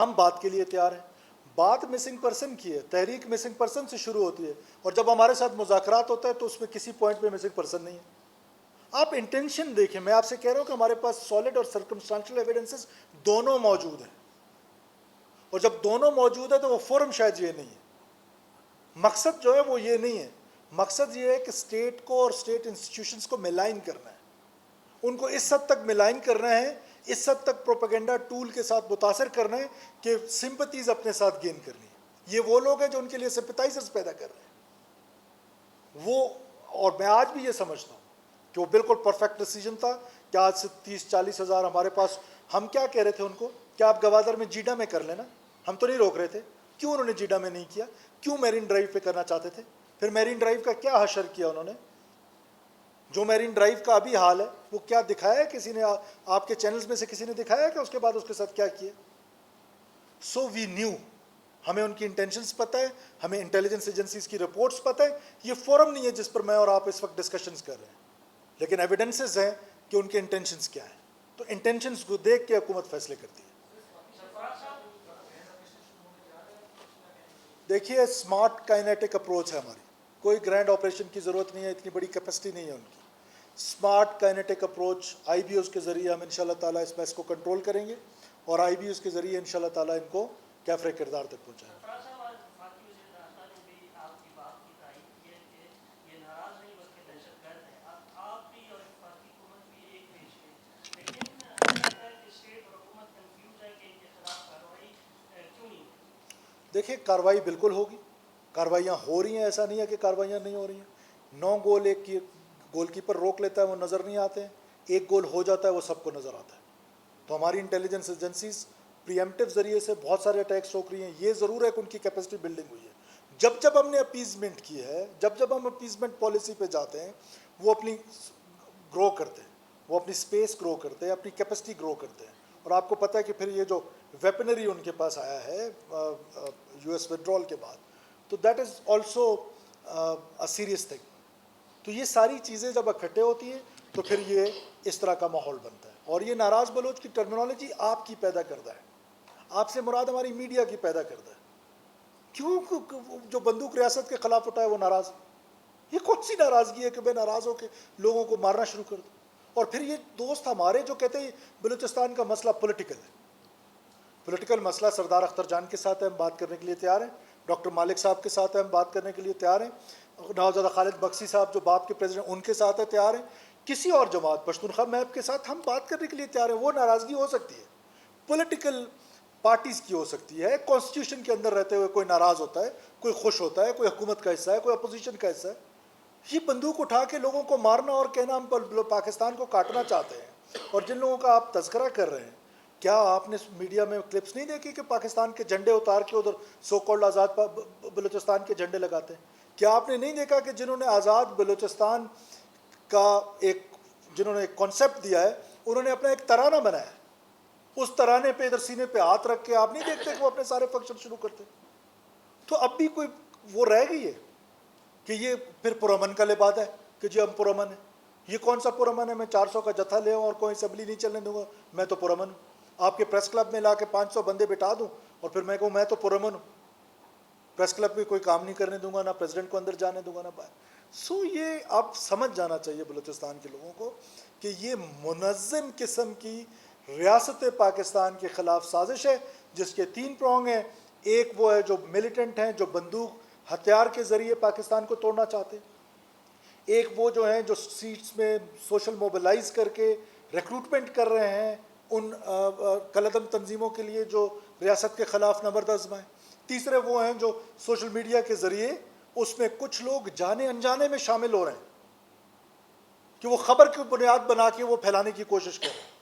ہم بات کے لیے تیار ہیں. بات مسنگ پرسن کی ہے, تحریک مسنگ پرسن سے شروع ہوتی ہے, اور جب ہمارے ساتھ مذاکرات ہوتا ہے تو اس میں کسی پوائنٹ پہ مسنگ پرسن نہیں ہے. آپ انٹینشن دیکھیں, میں آپ سے کہہ رہا ہوں کہ ہمارے پاس سالڈ اور سرکمسٹانشل ایویڈنسز دونوں موجود ہیں, اور جب دونوں موجود ہیں تو وہ فورم شاید یہ نہیں ہے. مقصد جو ہے وہ یہ نہیں ہے, مقصد یہ ہے کہ اسٹیٹ کو اور اسٹیٹ انسٹیٹیوشنز کو ملائن کرنا ہے, ان کو اس حد تک ملائن کرنا ہے, اس حد تک پروپیگنڈا ٹول کے ساتھ متاثر کرنا ہے کہ سمپتیز اپنے ساتھ گین کرنی ہے. یہ وہ لوگ ہیں جو ان کے لیے سمپتائزرز پیدا کر رہے ہیں وہ. اور میں آج بھی یہ سمجھتا ہوں کہ وہ بالکل پرفیکٹ ڈیسیجن تھا کہ آج سے 30-40 ہزار ہمارے پاس. ہم کیا کہہ رہے تھے ان کو کہ آپ گوادر میں جیڈا میں کر لینا, ہم تو نہیں روک رہے تھے. کیوں انہوں نے جیڈا میں نہیں کیا؟ کیوں میرین ڈرائیو پہ کرنا چاہتے تھے؟ پھر میرین ڈرائیو کا کیا حشر کیا انہوں نے؟ جو میرین ڈرائیو کا ابھی حال ہے وہ کیا دکھایا ہے کسی نے؟ آپ کے چینلز میں سے کسی نے دکھایا ہے کہ اس کے بعد اس کے ساتھ کیا کیا؟ سو وی نیو, ہمیں ان کی انٹینشنز پتہ ہے, ہمیں انٹیلیجنس ایجنسیز کی رپورٹس پتہ ہے. یہ فورم نہیں ہے جس پر میں اور آپ اس وقت ڈسکشنز کر رہے ہیں, لیکن ایویڈنسز ہیں کہ ان کے انٹینشنز کیا ہیں. تو انٹینشنز کو دیکھ کے حکومت فیصلے کرتی ہے. دیکھیے, اسمارٹ کائنیٹک اپروچ ہے ہماری, کوئی گرینڈ آپریشن کی ضرورت نہیں ہے, اتنی بڑی کیپیسٹی نہیں ہے ان کی. Smart kinetic approach I B Os کے ذریعے ہم انشاءاللہ تعالیٰ اس میس کو کنٹرول کریں گے, اور آئی بی اوز کے ذریعے انشاءاللہ تعالیٰ ان کو کیفر کردار تک پہنچائیں گے. دیکھیں, کارروائی بالکل ہوگی, کارروائیاں ہو رہی ہیں, ایسا نہیں ہے کہ کارروائیاں نہیں ہو رہی ہیں. 9 گول ایک گول کیپر روک لیتا ہے, وہ نظر نہیں آتے ہیں. 1 گول ہو جاتا ہے, وہ سب کو نظر آتا ہے. تو ہماری انٹیلیجنس ایجنسیز پریمپٹیو ذریعے سے بہت سارے اٹیکس روک رہی ہیں. یہ ضرور ہے کہ ان کی کیپیسٹی بلڈنگ ہوئی ہے. جب ہم نے اپیزمنٹ کی ہے, جب ہم اپیزمنٹ پالیسی پہ جاتے ہیں, وہ اپنی گرو کرتے ہیں, وہ اپنی اسپیس گرو کرتے ہیں, اپنی کیپیسٹی گرو کرتے ہیں. اور آپ کو پتہ ہے کہ پھر یہ جو ویپنری ان کے پاس آیا ہے یو ایس وڈرال کے بعد, تو that is also a serious thing. تو یہ ساری چیزیں جب اکٹھے ہوتی ہیں تو پھر یہ اس طرح کا ماحول بنتا ہے. اور یہ ناراض بلوچ کی ٹرمینالوجی آپ کی پیدا کردہ ہے, آپ سے مراد ہماری میڈیا کی پیدا کردہ ہے. کیوں جو بندوق ریاست کے خلاف اٹھائے وہ ناراض؟ یہ کون سی ناراضگی ہے کہ میں ناراض ہو کے لوگوں کو مارنا شروع کر دوں؟ اور پھر یہ دوست ہمارے جو کہتے ہیں بلوچستان کا مسئلہ پولیٹیکل ہے. پولیٹیکل مسئلہ سردار اختر جان کے ساتھ ہے, ہم بات کرنے کے لیے تیار ہیں. ڈاکٹر مالک صاحب کے ساتھ ہے, ہم بات کرنے کے لیے تیار ہیں. نوزادہ خالد بکسی صاحب جو باپ کے پریزیڈنٹ, ان کے ساتھ ہے, تیار ہیں. کسی اور جماعت پشتونخوا میپ کے ساتھ ہم بات کرنے کے لیے تیار ہیں. وہ ناراضگی ہو سکتی ہے, پولیٹیکل پارٹیز کی ہو سکتی ہے. کانسٹیٹیوشن کے اندر رہتے ہوئے کوئی ناراض ہوتا ہے, کوئی خوش ہوتا ہے, کوئی حکومت کا حصہ ہے, کوئی اپوزیشن کا حصہ ہے. یہ بندوق اٹھا کے لوگوں کو مارنا اور کہنا ہم پاکستان کو کاٹنا چاہتے ہیں. اور جن لوگوں کا آپ تذکرہ کر رہے ہیں, کیا آپ نے میڈیا میں کلپس نہیں دیکھی کہ پاکستان کے جھنڈے اتار کے ادھر سو کالڈ آزاد بلوچستان کے جھنڈے لگاتے ہیں؟ کیا آپ نے نہیں دیکھا کہ جنہوں نے آزاد بلوچستان کا جنہوں نے ایک کانسیپٹ دیا ہے, انہوں نے اپنا ایک ترانہ بنایا, اس ترانے پہ ادھر سینے پہ ہاتھ رکھ کے آپ نہیں دیکھتے کہ وہ اپنے سارے فنکشن شروع کرتے؟ تو اب بھی کوئی وہ رہ گئی ہے کہ یہ پھر پرامن کا لباد ہے کہ جی ہم پرامن ہیں. یہ کون سا پرامن ہے؟ میں 400 کا جتھا لے اور کوئی اسمبلی نہیں چلنے دوں گا, میں تو پرامن ہوں. آپ کے پریس کلب میں لا کے 500 بندے بٹھا دوں اور پھر میں کہوں میں تو پرامن ہوں, پریس کلب میں کوئی کام نہیں کرنے دوں گا, نہ پریزیڈنٹ کو اندر جانے دوں گا, نہ باہر. سو یہ اب سمجھ جانا چاہیے بلوچستان کے لوگوں کو کہ یہ منظم قسم کی ریاست پاکستان کے خلاف سازش ہے, جس کے 3 پرونگ ہیں. ایک وہ ہے جو ملیٹنٹ ہیں, جو بندوق ہتھیار کے ذریعے پاکستان کو توڑنا چاہتے ہیں. ایک وہ جو ہیں جو سیٹس میں سوشل موبلائز کر کے ریکروٹمنٹ کر رہے ہیں ان کلعدم تنظیموں کے لیے جو ریاست کے خلاف نبرد عزم ہیں. تیسرے وہ ہیں جو سوشل میڈیا کے ذریعے اس میں کچھ لوگ جانے انجانے میں شامل ہو رہے ہیں کہ وہ خبر کی بنیاد بنا کے وہ پھیلانے کی کوشش کر رہے ہیں.